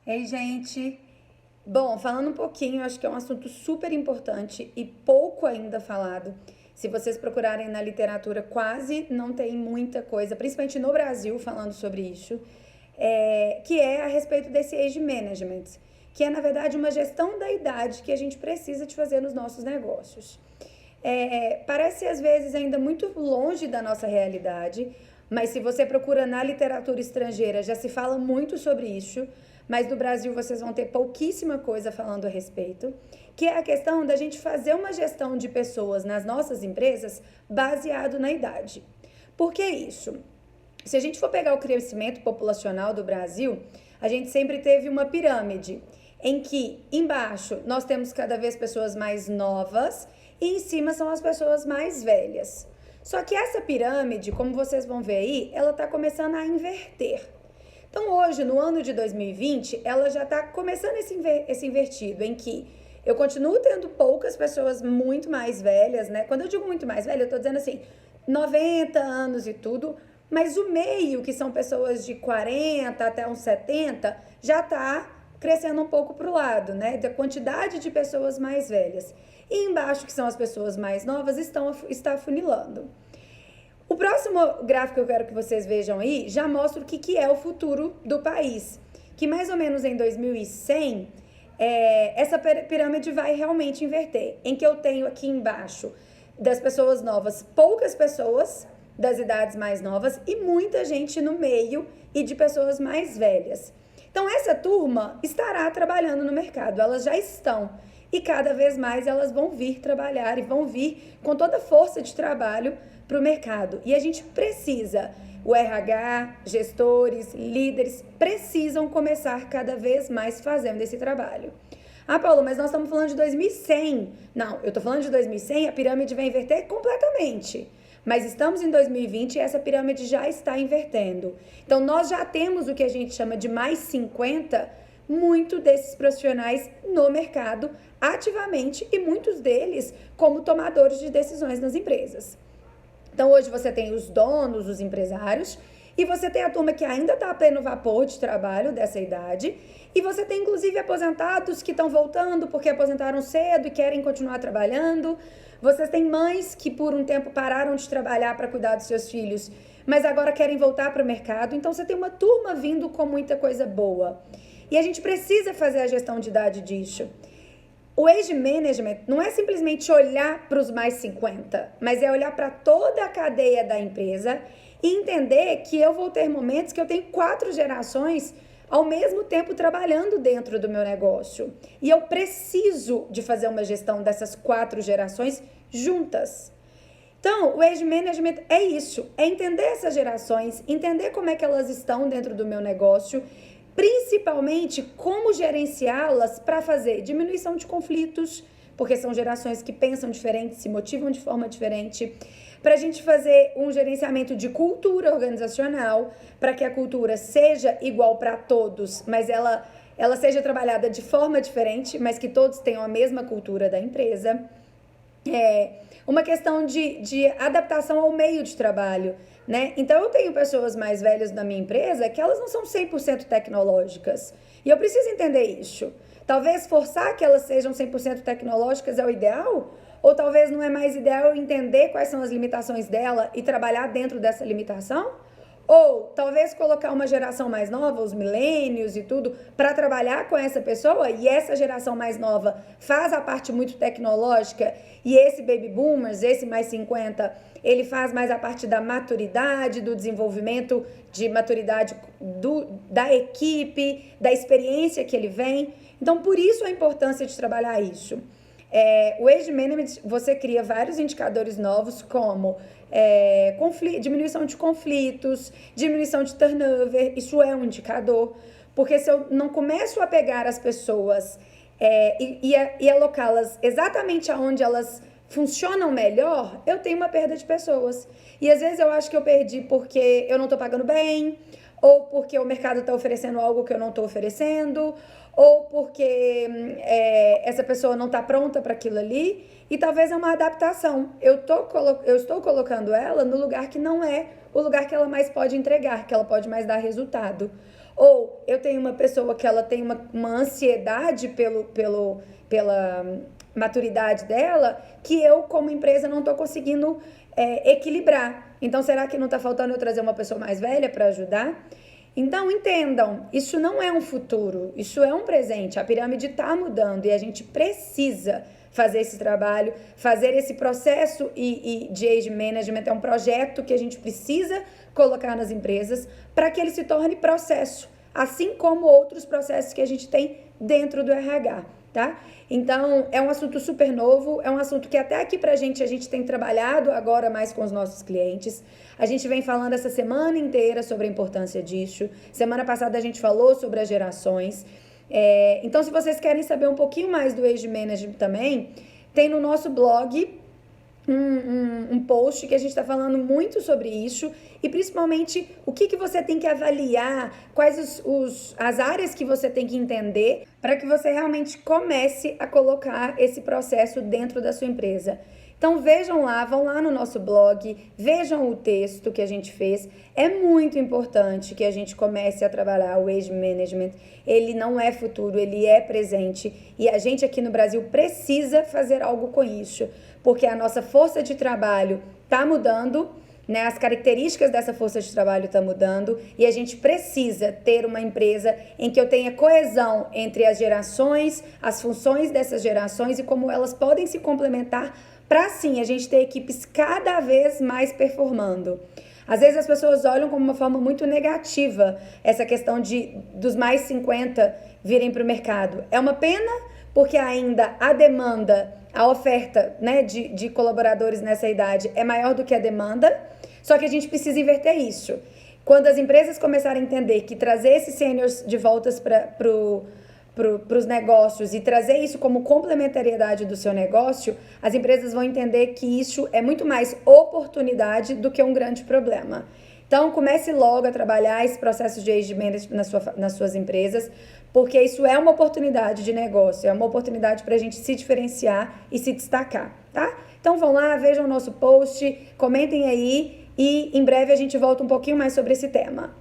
Ei, gente. Bom, falando um pouquinho, acho que é um assunto super importante e pouco ainda falado. Se vocês procurarem na literatura, quase não tem muita coisa, principalmente no Brasil, falando sobre isso, que é a respeito desse age management, que é, na verdade, uma gestão da idade que a gente precisa de fazer nos nossos negócios. Parece, às vezes, ainda muito longe da nossa realidade, mas se você procura na literatura estrangeira, já se fala muito sobre isso, mas no Brasil vocês vão ter pouquíssima coisa falando a respeito, que é a questão da gente fazer uma gestão de pessoas nas nossas empresas baseado na idade. Por que isso? Se a gente for pegar o crescimento populacional do Brasil, a gente sempre teve uma pirâmide, em que embaixo nós temos cada vez pessoas mais novas e em cima são as pessoas mais velhas. Só que essa pirâmide, como vocês vão ver aí, ela está começando a inverter. Então hoje, no ano de 2020, ela já está começando esse invertido, em que eu continuo tendo poucas pessoas muito mais velhas, né? Quando eu digo muito mais velha, eu tô dizendo assim, 90 anos e tudo, mas o meio, que são pessoas de 40 até uns 70, já tá crescendo um pouco pro lado, né? Da quantidade de pessoas mais velhas. E embaixo, que são as pessoas mais novas, está afunilando. O próximo gráfico que eu quero que vocês vejam aí já mostra o que é o futuro do país. Que mais ou menos em 2100, essa pirâmide vai realmente inverter. Em que eu tenho aqui embaixo das pessoas novas, poucas pessoas das idades mais novas e muita gente no meio e de pessoas mais velhas. Então essa turma estará trabalhando no mercado, elas já estão. E cada vez mais elas vão vir trabalhar e vão vir com toda a força de trabalho para o mercado. E a gente precisa, o RH, gestores, líderes, precisam começar cada vez mais fazendo esse trabalho. Ah, Paulo, mas nós estamos falando de 2100. Não, eu estou falando de 2100, a pirâmide vai inverter completamente. Mas estamos em 2020 e essa pirâmide já está invertendo. Então, nós já temos o que a gente chama de mais 50, muito desses profissionais no mercado ativamente e muitos deles como tomadores de decisões nas empresas. Então hoje você tem os donos, os empresários, e você tem a turma que ainda está a pleno vapor de trabalho dessa idade, e você tem inclusive aposentados que estão voltando porque aposentaram cedo e querem continuar trabalhando. Vocês têm mães que por um tempo pararam de trabalhar para cuidar dos seus filhos, mas agora querem voltar para o mercado. Então você tem uma turma vindo com muita coisa boa. E a gente precisa fazer a gestão de idade disso. O age management não é simplesmente olhar para os mais 50, mas é olhar para toda a cadeia da empresa e entender que eu vou ter momentos que eu tenho 4 gerações ao mesmo tempo trabalhando dentro do meu negócio. E eu preciso de fazer uma gestão dessas 4 gerações juntas. Então, o age management é isso, é entender essas gerações, entender como é que elas estão dentro do meu negócio, principalmente como gerenciá-las para fazer diminuição de conflitos, porque são gerações que pensam diferente, se motivam de forma diferente, para a gente fazer um gerenciamento de cultura organizacional, para que a cultura seja igual para todos, mas ela seja trabalhada de forma diferente, mas que todos tenham a mesma cultura da empresa. Uma questão de adaptação ao meio de trabalho, né? Então eu tenho pessoas mais velhas na minha empresa que elas não são 100% tecnológicas. E eu preciso entender isso. Talvez forçar que elas sejam 100% tecnológicas é o ideal? Ou talvez não é mais ideal eu entender quais são as limitações dela e trabalhar dentro dessa limitação? Ou talvez colocar uma geração mais nova, os milênios e tudo, para trabalhar com essa pessoa, e essa geração mais nova faz a parte muito tecnológica, e esse baby boomers, esse mais 50, ele faz mais a parte da maturidade, do desenvolvimento de maturidade da equipe, da experiência que ele vem. Então, por isso a importância de trabalhar isso. O Age Management, você cria vários indicadores novos, como diminuição de conflitos, diminuição de turnover, isso é um indicador, porque se eu não começo a pegar as pessoas e alocá-las exatamente aonde elas funcionam melhor, eu tenho uma perda de pessoas. E às vezes eu acho que eu perdi porque eu não tô pagando bem, ou porque o mercado está oferecendo algo que eu não estou oferecendo, ou porque essa pessoa não está pronta para aquilo ali, e talvez é uma adaptação. Eu estou colocando ela no lugar que não é o lugar que ela mais pode entregar, que ela pode mais dar resultado. Ou eu tenho uma pessoa que ela tem uma ansiedade pela maturidade dela, que eu, como empresa, não estou conseguindo equilibrar. Então, será que não está faltando eu trazer uma pessoa mais velha para ajudar? Então, entendam, isso não é um futuro, isso é um presente. A pirâmide está mudando e a gente precisa fazer esse trabalho, fazer esse processo de age management. É um projeto que a gente precisa colocar nas empresas para que ele se torne processo, assim como outros processos que a gente tem dentro do RH, tá? Então, é um assunto super novo, é um assunto que até aqui a gente tem trabalhado agora mais com os nossos clientes. A gente vem falando essa semana inteira sobre a importância disso. Semana passada a gente falou sobre as gerações. Então, se vocês querem saber um pouquinho mais do Age Management também, tem no nosso blog um post que a gente está falando muito sobre isso e principalmente o que você tem que avaliar, quais as áreas que você tem que entender para que você realmente comece a colocar esse processo dentro da sua empresa. Então vejam lá, vão lá no nosso blog, vejam o texto que a gente fez. É muito importante que a gente comece a trabalhar o Age Management. Ele não é futuro, ele é presente e a gente aqui no Brasil precisa fazer algo com isso, porque a nossa força de trabalho está mudando, né? As características dessa força de trabalho estão mudando e a gente precisa ter uma empresa em que eu tenha coesão entre as gerações, as funções dessas gerações e como elas podem se complementar para assim a gente ter equipes cada vez mais performando. Às vezes as pessoas olham como uma forma muito negativa essa questão dos mais 50 virem para o mercado. É uma pena porque ainda a demanda, a oferta, né, de colaboradores nessa idade é maior do que a demanda, só que a gente precisa inverter isso. Quando as empresas começarem a entender que trazer esses seniors de voltas para os negócios e trazer isso como complementariedade do seu negócio, as empresas vão entender que isso é muito mais oportunidade do que um grande problema. Então, comece logo a trabalhar esse processo de age management nas suas empresas, porque isso é uma oportunidade de negócio, é uma oportunidade para a gente se diferenciar e se destacar, tá? Então, vão lá, vejam o nosso post, comentem aí e em breve a gente volta um pouquinho mais sobre esse tema.